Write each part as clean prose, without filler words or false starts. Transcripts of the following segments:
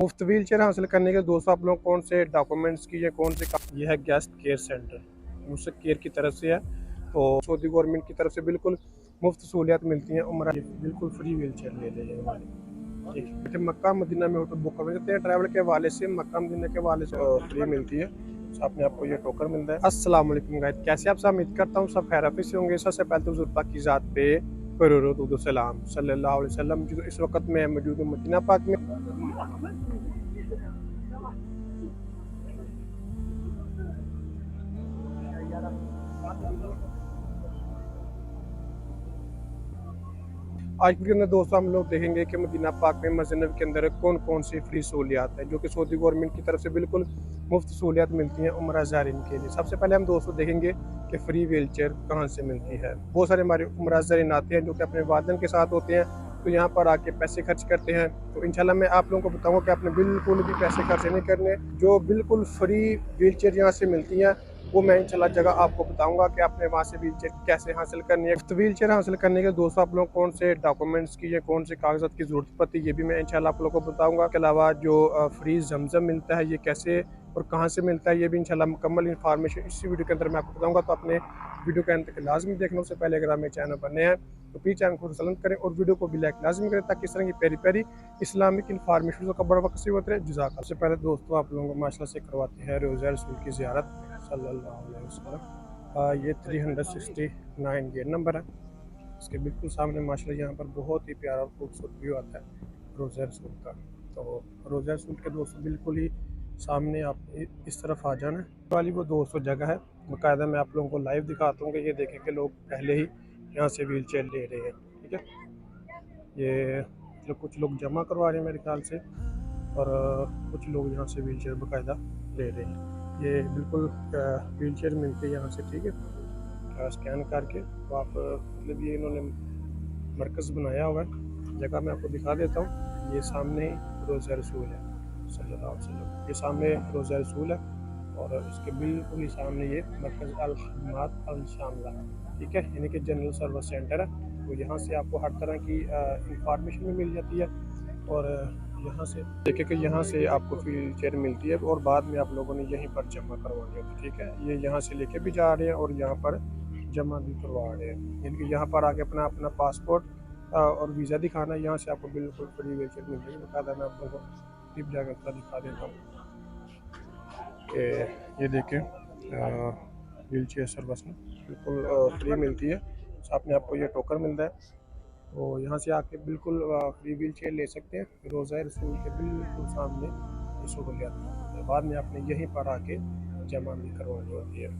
मुफ्त wheel chair हासिल करने के दोस्तों आप लोग कौन से डॉक्यूमेंट्स की या कौन से ये है गेस्ट केयर सेंटर मुझसे केयर की तरफ से है। तो सऊदी गवर्नमेंट की तरफ से बिल्कुल मुफ्त सहूलियात मिलती हैं। उम्र बिल्कुल फ्री व्हील चेयर ले लेंगे हमारी। ठीक है, मक्का मदीना में होटल बुक कर देते हैं ट्रैवल के हवाले से, मक्का मदीना के हवाले से फ्री मिलती है। तो आपने आपको ये टोकन मिलता है। अस्सलाम वालेकुम गाइस, कैसे आप सब? उम्मीद करता हूँ सब खैरियत से होंगे। सबसे पहले तो हुज़ूर पाक की ज़ात पे करोड़ों सलाम सल्लल्लाहु अलैहि वसल्लम। जो इस वक्त मैं मौजूद हूँ मदीना पाक में। आज के अंदर दोस्तों हम लोग देखेंगे कि मदीना पाक में मस्जिद नबी के अंदर कौन कौन सी फ्री सहूलियात है जो कि सऊदी गवर्नमेंट की तरफ से बिल्कुल मुफ्त सहूलियात मिलती हैं उम्रा ज़ायरीन के लिए। सबसे पहले हम दोस्तों देखेंगे कि फ्री व्हील चेयर कहाँ से मिलती है। बहुत सारे हमारे उम्रा ज़ायरीन आते हैं जो कि अपने वालिदैन के साथ होते हैं, तो यहाँ पर आके पैसे खर्च करते हैं। तो इंशाल्लाह मैं आप लोगों को बताऊंगा कि आपने बिल्कुल भी पैसे खर्च नहीं करने। जो बिल्कुल फ्री व्हील चेयर यहाँ से मिलती हैं वो मैं इंशाल्लाह जगह आपको बताऊंगा कि आपने वहाँ से व्हील चेयर कैसे हासिल करनी है। तो व्हील चेयर हासिल करने के दोस्तों आप लोग कौन से डॉक्यूमेंट्स की या कौन से कागजात की जरूरत पड़ती है ये भी मैं इंशाल्लाह आप लोगों को बताऊंगा। के अलावा जो फ्री जमजम मिलता है ये कैसे और कहाँ से मिलता है ये भी इंशाल्लाह मुकम्मल इन्फॉर्मेशन इसी वीडियो के अंदर मैं आपको बताऊंगा। तो अपने वीडियो के अंत तक लाजमी देखना। उससे पहले अगर आप मेरे चैनल पर नए हैं तो प्लीज चैनल को पसंद करें और वीडियो को भी लाइक लाजमी करें ताकि इस तरह की प्यारी प्यारी इस्लामिक इन्फॉर्मेशन का बड़ा वक्त होते रहे। जज़ाक। सबसे पहले दोस्तों आप लोगों को माशाल्लाह से करवाते हैं रोज़ा रसूल की ज़ियारत सल्लल्लाहु अलैहि वसल्लम। ये 369 गेट नंबर है। इसके बिल्कुल सामने माशाल्लाह यहाँ पर बहुत ही प्यारा और खूबसूरत व्यू आता है रोज़ा रसूल का। तो रोज़ा रसूल के दोस्तों बिल्कुल ही सामने आप इस तरफ आ जाना वाली वो दोस्तों जगह है। बाकायदा मैं आप लोगों को लाइव दिखाता हूँ कि ये देखें कि लोग पहले ही यहाँ से व्हील चेयर ले रहे हैं। ठीक है, ये मतलब कुछ लोग जमा करवा रहे हैं मेरे ख्याल से और कुछ लोग यहाँ से व्हील चेयर बाकायदा ले रहे हैं। ये बिल्कुल व्हील चेयर मिलती है यहाँ से। ठीक है, स्कैन करके तो आप मतलब ये इन्होंने मरकज़ बनाया हुआ है। जगह मैं आपको दिखा देता हूँ। ये सामने रोज़ा रसूल है सल्लल्लाहु अलैहि वसल्लम, ये सामने रोज़ा रसूल है और इसके बिल्कुल ही सामने ये मरकज़ अल खिदमात अल शामिला, ठीक है, यानी कि जनरल सर्विस सेंटर है। तो यहाँ से आपको हर तरह की इंफॉर्मेशन भी मिल जाती है और यहाँ से देखिए कि यहाँ से आपको व्हील चेयर मिलती है और बाद में आप लोगों ने यहीं पर जमा करवानी होती है। ठीक है, ये यहाँ से लेके भी जा रहे हैं और यहाँ पर जमा भी करवा रहे हैं। यानी कि यहाँ पर आके अपना अपना पासपोर्ट और वीज़ा दिखाना, यहाँ से आपको बिल्कुल फ्री व्हील चेयर मिल जाएगी। बता मैं आप लोगों को टिप जाकर थोड़ा दिखा देता हूँ कि ये देखें व्हील चेयर सर्विस में बिल्कुल फ्री मिलती है। तो आपने आपको ये टोकन मिलता है तो यहाँ से आके बिल्कुल फ्री व्हील चेयर ले सकते हैं। रोज़ा रसूल के बिल्कुल सामने ये सहूलियत बाद में आपने यहीं पर आके जमा भी करवानी होती है।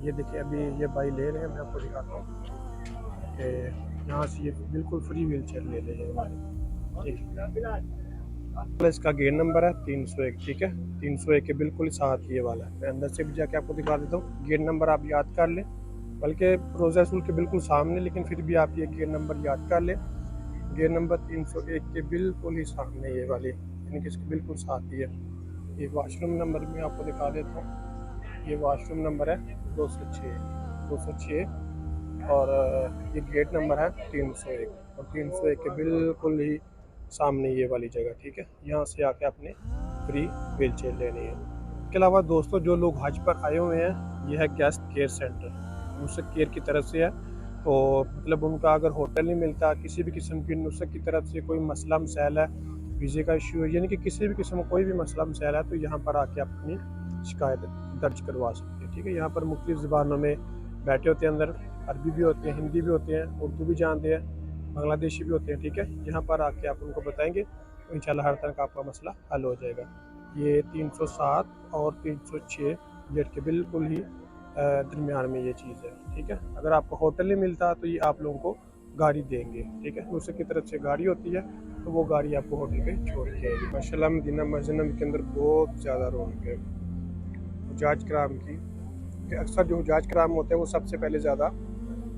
ये देखिए अभी ये भाई ले रहे हैं, मैं आपको दिखाता हूँ कि यहाँ से ये बिल्कुल फ्री व्हील चेयर ले लेंगे हमारे। ठीक है, इसका गेट नंबर है 301। ठीक है, 301 के बिल्कुल साथ ये वाला है। मैं अंदर से भी जाके आपको दिखा देता हूँ। गेट नंबर आप याद कर लें, बल्कि रोज़ा रसूल के बिल्कुल सामने, लेकिन फिर भी आप ये गेट नंबर याद कर लें। गेट नंबर 301 के बिल्कुल ही सामने ये वाली, यानी कि इसके बिल्कुल साथ ही है। ये वॉशरूम नंबर मैं आपको दिखा देता हूँ। ये वॉशरूम नंबर है 206 और ये गेट नंबर है 301 और 301 के बिल्कुल ही सामने ये वाली जगह। ठीक है, यहाँ से आके आपने फ्री व्हील चेयर लेनी है। इसके अलावा दोस्तों जो लोग हज पर आए हुए हैं, ये है guest care centre, Nusrat care की तरफ से है। तो मतलब उनका अगर होटल नहीं मिलता, किसी भी किस्म की नुसरत की तरफ से कोई मसला मसाइल है, वीज़े का इशू है, यानी कि किसी भी किस्म का कोई भी मसला मसाइल है, तो यहाँ पर आके अपनी शिकायत दर्ज करवा सकते हैं। ठीक है, यहाँ पर मुख्तलिफ़ ज़बानों में बैठे होते हैं, अंदर अरबी भी होते हैं, हिंदी भी होते हैं, उर्दू भी जानते हैं, बांग्लादेशी भी होते हैं। ठीक है, यहाँ पर आके आप उनको बताएंगे तो इंशाल्लाह हर तरह का आपका मसला हल हो जाएगा। ये 307 और 306 गेट के बिल्कुल ही दरमियान में ये चीज़ है। ठीक है, अगर आपको होटल नहीं मिलता तो ये आप लोगों को गाड़ी देंगे। ठीक है, दूसरे की तरफ से गाड़ी होती है तो वो गाड़ी आपको होटल पे छोड़ के आएगी। माशाल्लाह मदीना मस्जिद के अंदर बहुत ज़्यादा रौनक है हुज्जाज कराम की। अक्सर जो हुज्जाज कराम होते हैं वो सबसे पहले ज़्यादा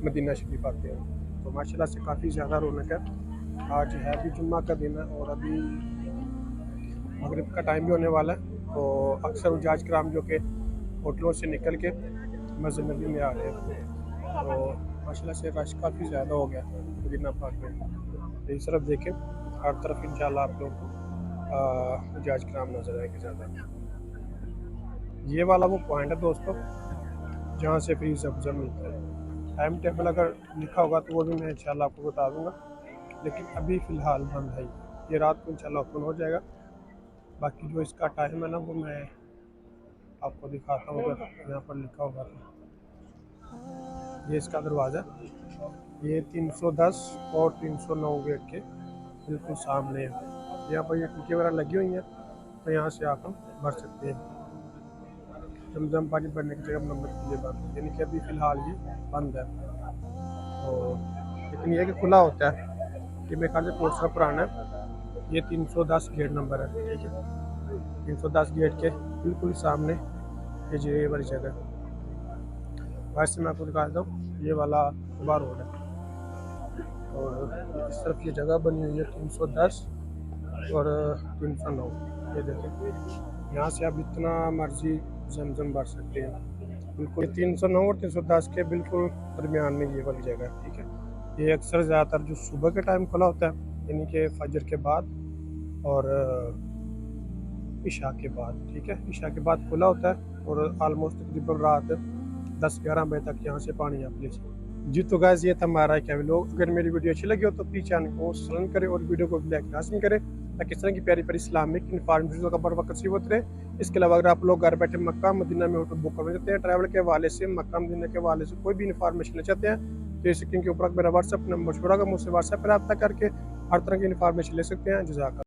मदीना शरीफ आते हैं। तो माशाल्लाह से काफ़ी ज़्यादा रौनक है। आज है भी जुम्मा का दिन है और अभी मगरिब का टाइम भी होने वाला है। तो अक्सर हुज्जाज कराम जो कि होटलों से निकल के मस्जिद नबी में आ रहे हैं, तो माशाल्लाह से रश काफ़ी ज़्यादा हो गया मदीना पाक में। तो इस तरफ देखें हर तरफ इंशाल्लाह आप लोगों को जाज कराम नज़र आएंगे ज़्यादा। ये वाला वो पॉइंट है दोस्तों जहाँ से फ्री जमजम मिलता है। टाइम टेबल अगर लिखा होगा तो वो भी मैं इंशाल्लाह आपको बता दूंगा, लेकिन अभी फ़िलहाल बंद है। ये रात को इंशाल्लाह ओपन हो जाएगा। बाकी जो इसका टाइम है ना वो मैं आपको दिखाता हूँ, अगर यहाँ पर लिखा होगा तो। ये इसका दरवाज़ा, ये 310 और 309 गेट के बिल्कुल सामने है। यहाँ पर ये टिक्की वगैरह लगी हुई हैं, तो यहाँ से आप भर सकते हैं। जमजम पानी भरने की जगह नंबर के लिए बंद है, यानी कि अभी फ़िलहाल ये बंद है। और लेकिन ये कि खुला होता है, कि मेरे ख्याल से कोर्स का पुराना है। ये 310 गेट नंबर है, ठीक है। 310 गेट के बिल्कुल सामने ये वाली जगह। वैसे मैं आपको दिखा देता हूँ, ये वाला कुबा रोड है और इस तरफ ये जगह बनी हुई है 310 और 309। ये देखें, यहाँ से आप जितना मर्जी जमजम भर सकते हैं। बिल्कुल 309 और 310 के बिल्कुल दरमियान में ये वाली जगह है, ठीक है। ये अक्सर ज़्यादातर जो सुबह के टाइम खुला होता है, यानी कि फजर के बाद और इशा के बाद, ठीक है। इशा के बाद खुला होता है और आलमोस्ट तकरीबन रात 10-11 बजे तक यहाँ से पानी आप ले सकते हैं। जी तो गाइस, ये था हमारा क्या लोग। अगर मेरी वीडियो अच्छी लगी हो तो प्लीज़ चैनल को सब्सक्राइब करें और वीडियो को लाइक लाजमी करें, ताकि इस तरह की प्यारी प्यारी इस्लामिक इन्फॉर्मेशन का बर वक्त रिसीव होते रहे। इसके अलावा अगर आप लोग घर बैठे मक्का मदीना में होटल बुक करना चाहते हैं, ट्रैवल के हवाले से, मक्का मदीना के हवाले से कोई भी इन्फॉर्मेशन लेना चाहते हैं, तो इस स्क्रीन के ऊपर मेरा व्हाट्सअप नंबर छोड़ा, मुझसे व्हाट्सएप पर रब्ता करके हर तरह की इन्फॉर्मेशन ले सकते हैं। जज़ाक।